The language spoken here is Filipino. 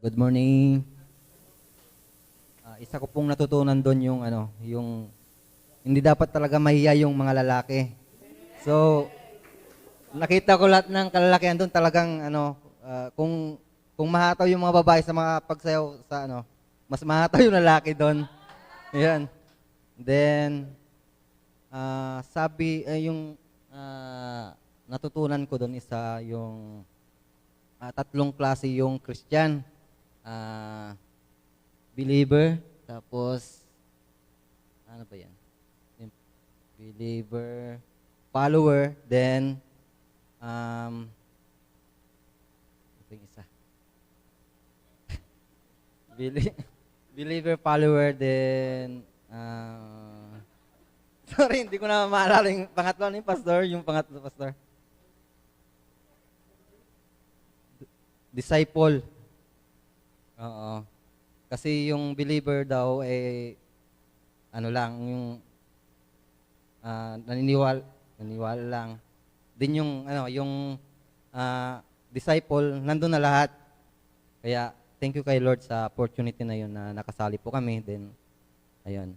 Good morning. Isa ko pong natutunan doon yung yung hindi dapat talaga mahiya yung mga lalaki. So, nakita ko lahat ng kalalakihan doon talagang kung mahataw yung mga babae sa mga pagsayaw sa mas mahataw yung lalaki doon. Ayan. Then sabi yung natutunan ko doon isa yung tatlong klase yung Christian. Ah, believer, tapos ano ba yan? Yung believer, follower, then ito yung isa. Beli- believer, follower, then sorry, hindi ko na maalala yung pangatlo. Ano yung pastor? Yung pangatlo, pastor. Disciple. Oo. Kasi yung believer daw ano lang, yung naniniwala lang. Din yung disciple, nandun na lahat. Kaya thank you kay Lord sa opportunity na yun na nakasali po kami. Then ayun.